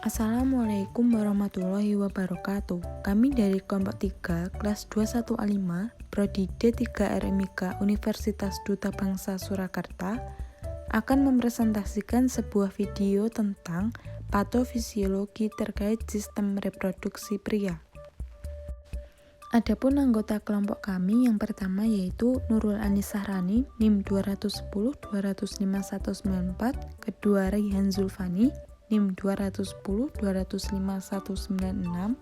Assalamualaikum warahmatullahi wabarakatuh. Kami dari kelompok 3, kelas 21A5, Prodi D3 RMIK Universitas Duta Bangsa Surakarta, akan mempresentasikan sebuah video tentang patofisiologi terkait sistem reproduksi pria. Adapun anggota kelompok kami yang pertama yaitu Nurul Anis Sahrani, NIM 210-205-194, kedua Raihan Zulfani, NIM 210-205-196,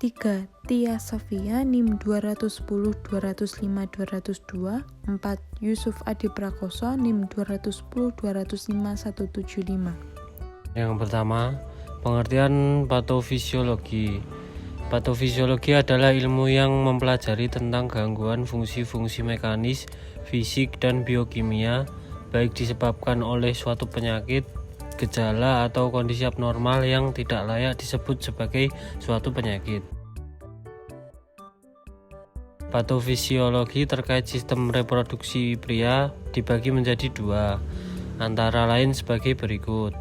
3. Tia Sofia, NIM 210-205-202, 4. Yusuf Adi Prakoso, NIM 210-205-175. Yang pertama, pengertian patofisiologi. Patofisiologi adalah ilmu yang mempelajari tentang gangguan fungsi-fungsi mekanis, fisik, dan biokimia, baik disebabkan oleh suatu penyakit, gejala, atau kondisi abnormal yang tidak layak disebut sebagai suatu penyakit. Patofisiologi terkait sistem reproduksi pria dibagi menjadi dua, antara lain sebagai berikut.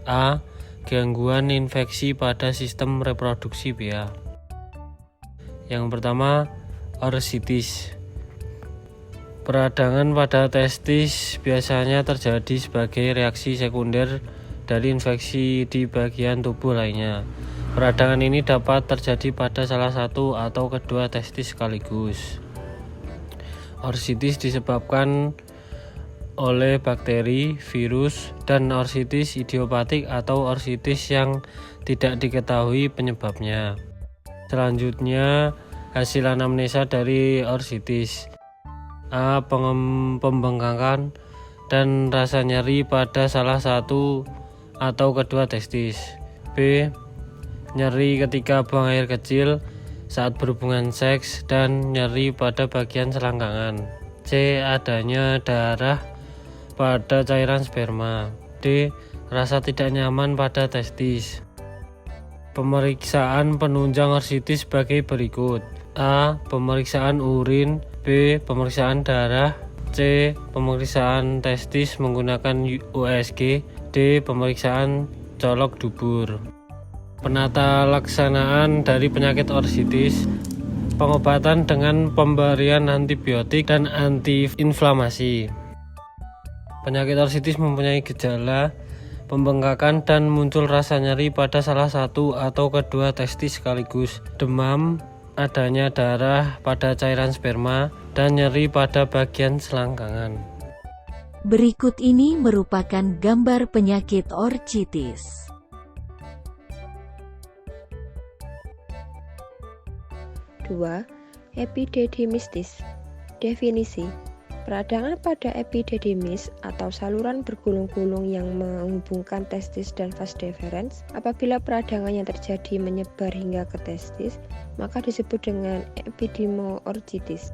A. Gangguan infeksi pada sistem reproduksi pria. Yang pertama, orsitis. Peradangan pada testis biasanya terjadi sebagai reaksi sekunder dari infeksi di bagian tubuh lainnya. Peradangan ini dapat terjadi pada salah satu atau kedua testis sekaligus. Orsitis disebabkan oleh bakteri, virus, dan orsitis idiopatik atau orsitis yang tidak diketahui penyebabnya. Selanjutnya, hasil anamnesa dari orsitis. A. Pembengkakan dan rasa nyeri pada salah satu atau kedua testis. B. Nyeri ketika buang air kecil saat berhubungan seks dan nyeri pada bagian selangkangan. C. Adanya darah pada cairan sperma. D. Rasa tidak nyaman pada testis. Pemeriksaan penunjang orsitis sebagai berikut. A. Pemeriksaan urin. B. Pemeriksaan darah. C. Pemeriksaan testis menggunakan USG. D. Pemeriksaan colok dubur. Penata laksanaan dari penyakit orsitis. Pengobatan dengan pemberian antibiotik dan antiinflamasi. Penyakit orsitis mempunyai gejala pembengkakan dan muncul rasa nyeri pada salah satu atau kedua testis sekaligus, demam, adanya darah pada cairan sperma, dan nyeri pada bagian selangkangan. Berikut ini merupakan gambar penyakit orsitis. Dua, epididymistis. Definisi: peradangan pada epididymis atau saluran bergulung-gulung yang menghubungkan testis dan vas deferens. Apabila peradangan yang terjadi menyebar hingga ke testis, maka disebut dengan epididimoorsitis.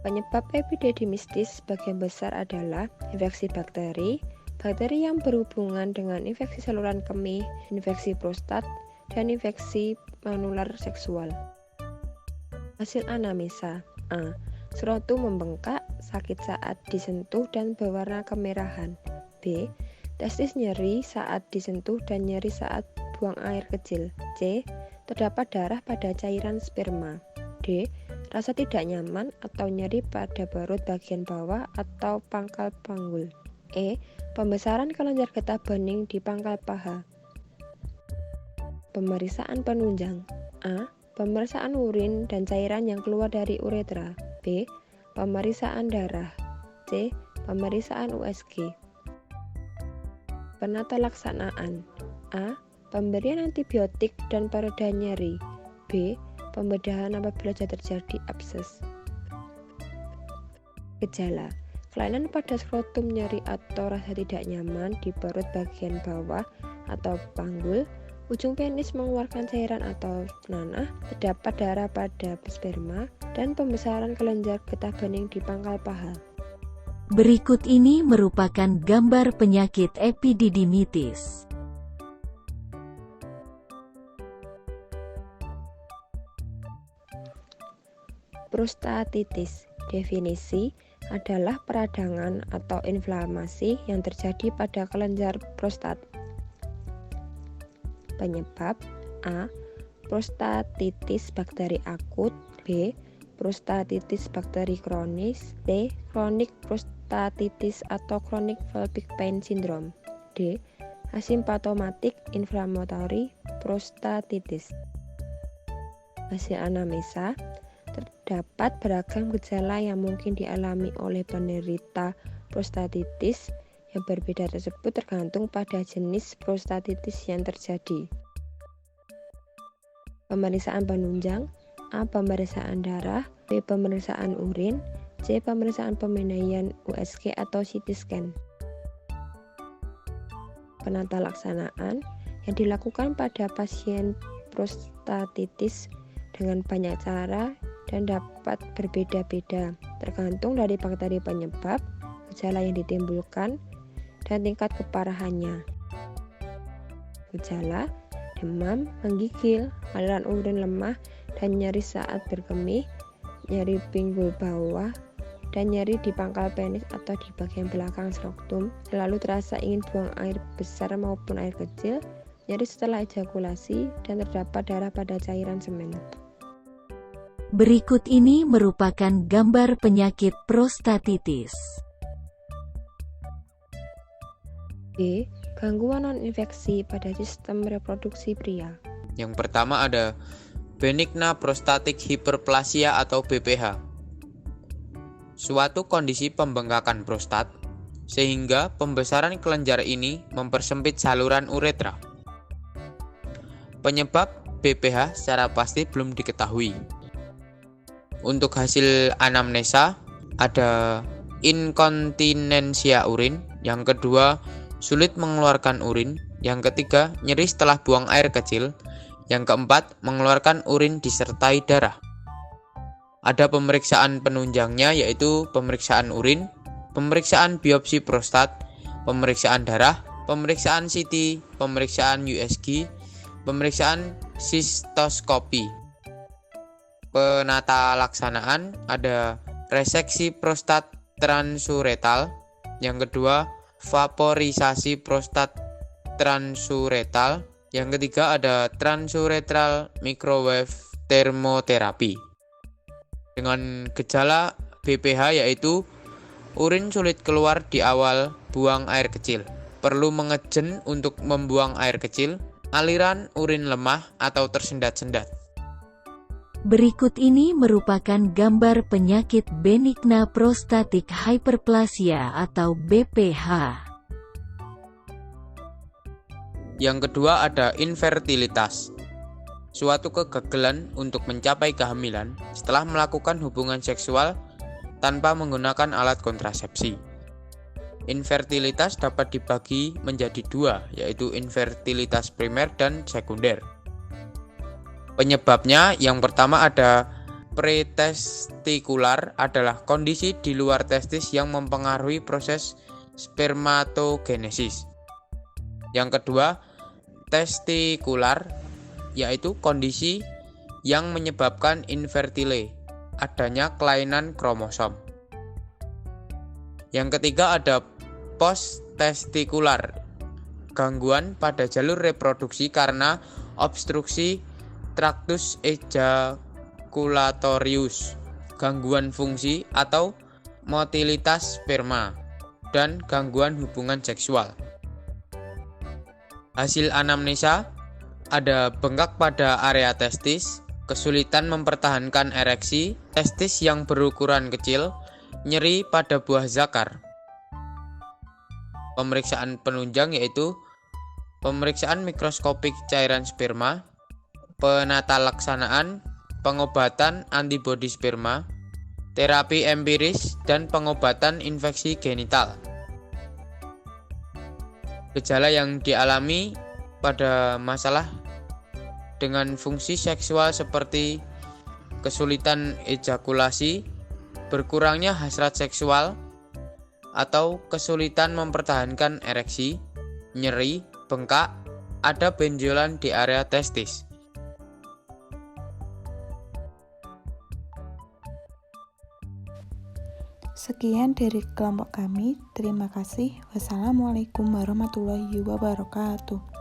Penyebab epididymistis sebagian besar adalah infeksi bakteri yang berhubungan dengan infeksi saluran kemih, infeksi prostat, dan infeksi menular seksual. Hasil anamnesa: A. Skrotum membengkak, sakit saat disentuh dan berwarna kemerahan. B. Testis nyeri saat disentuh dan nyeri saat buang air kecil. C. Terdapat darah pada cairan sperma. D. Rasa tidak nyaman atau nyeri pada perut bagian bawah atau pangkal panggul. E. Pembesaran kelenjar getah bening di pangkal paha. Pemeriksaan penunjang: A. Pemeriksaan urin dan cairan yang keluar dari uretra. B. Pemeriksaan darah. C. Pemeriksaan USG. Penata laksanaan: A. Pemberian antibiotik dan pereda nyeri. B. Pembedahan apabila terjadi abses. Gejala: kelainan pada skrotum, nyeri atau rasa tidak nyaman di perut bagian bawah atau panggul, ujung penis mengeluarkan cairan atau nanah, terdapat darah pada sperma, dan pembesaran kelenjar getah bening di pangkal paha. Berikut ini merupakan gambar penyakit epididymitis. Prostatitis. Definisi: adalah peradangan atau inflamasi yang terjadi pada kelenjar prostat. Penyebab: A. Prostatitis bakteri akut, B. Prostatitis bakteri kronis, C. Chronic prostatitis atau chronic pelvic pain syndrome, D. Asymptomatic inflammatory prostatitis. Hasil anamnesa: terdapat beragam gejala yang mungkin dialami oleh penderita prostatitis. Yang berbeda tersebut tergantung pada jenis prostatitis yang terjadi. Pemeriksaan penunjang: A. Pemeriksaan darah, B. Pemeriksaan urin, C. Pemeriksaan pemindaian USG atau CT scan. Penata laksanaan yang dilakukan pada pasien prostatitis dengan banyak cara dan dapat berbeda-beda tergantung dari bakteri penyebab, gejala yang ditimbulkan, dan tingkat keparahannya. Gejala: demam, menggigil, aliran urin lemah dan nyeri saat berkemih, nyeri pinggul bawah, dan nyeri di pangkal penis atau di bagian belakang skrotum, selalu terasa ingin buang air besar maupun air kecil, nyeri setelah ejakulasi, dan terdapat darah pada cairan semen. Berikut ini merupakan gambar penyakit prostatitis. B. Gangguan non-infeksi pada sistem reproduksi pria. Yang pertama ada benigna prostatic hyperplasia atau BPH. Suatu kondisi pembengkakan prostat sehingga pembesaran kelenjar ini mempersempit saluran uretra. Penyebab BPH secara pasti belum diketahui. Untuk hasil anamnesa ada inkontinensia urin, yang kedua sulit mengeluarkan urin, yang ketiga nyeri setelah buang air kecil, yang keempat mengeluarkan urin disertai darah. Ada pemeriksaan penunjangnya yaitu pemeriksaan urin, pemeriksaan biopsi prostat, pemeriksaan darah, pemeriksaan CT, pemeriksaan USG, pemeriksaan sistoskopi. Penata laksanaan ada reseksi prostat transuretal, yang kedua vaporisasi prostat transuretal, yang ketiga ada transuretral microwave thermotherapy. Dengan gejala BPH yaitu urin sulit keluar di awal buang air kecil, perlu mengejen untuk membuang air kecil, aliran urin lemah atau tersendat-sendat. Berikut ini merupakan gambar penyakit benigna prostatic hyperplasia atau BPH. Yang kedua ada infertilitas. Suatu kegagalan untuk mencapai kehamilan setelah melakukan hubungan seksual tanpa menggunakan alat kontrasepsi. Infertilitas dapat dibagi menjadi dua, yaitu infertilitas primer dan sekunder. Penyebabnya yang pertama ada pretestikular, adalah kondisi di luar testis yang mempengaruhi proses spermatogenesis. Yang kedua, testikular, yaitu kondisi yang menyebabkan infertile, adanya kelainan kromosom. Yang ketiga ada post-testikular, gangguan pada jalur reproduksi karena obstruksi traktus ejaculatorius, gangguan fungsi atau motilitas sperma, dan gangguan hubungan seksual. Hasil anamnesa ada bengkak pada area testis, kesulitan mempertahankan ereksi, testis yang berukuran kecil, nyeri pada buah zakar. Pemeriksaan penunjang yaitu pemeriksaan mikroskopik cairan sperma, penata laksanaan, pengobatan antibodi sperma, terapi empiris, dan pengobatan infeksi genital. Gejala yang dialami pada masalah dengan fungsi seksual seperti kesulitan ejakulasi, berkurangnya hasrat seksual, atau kesulitan mempertahankan ereksi, nyeri, bengkak, ada benjolan di area testis. Sekian dari kelompok kami. Terima kasih. Wassalamualaikum warahmatullahi wabarakatuh.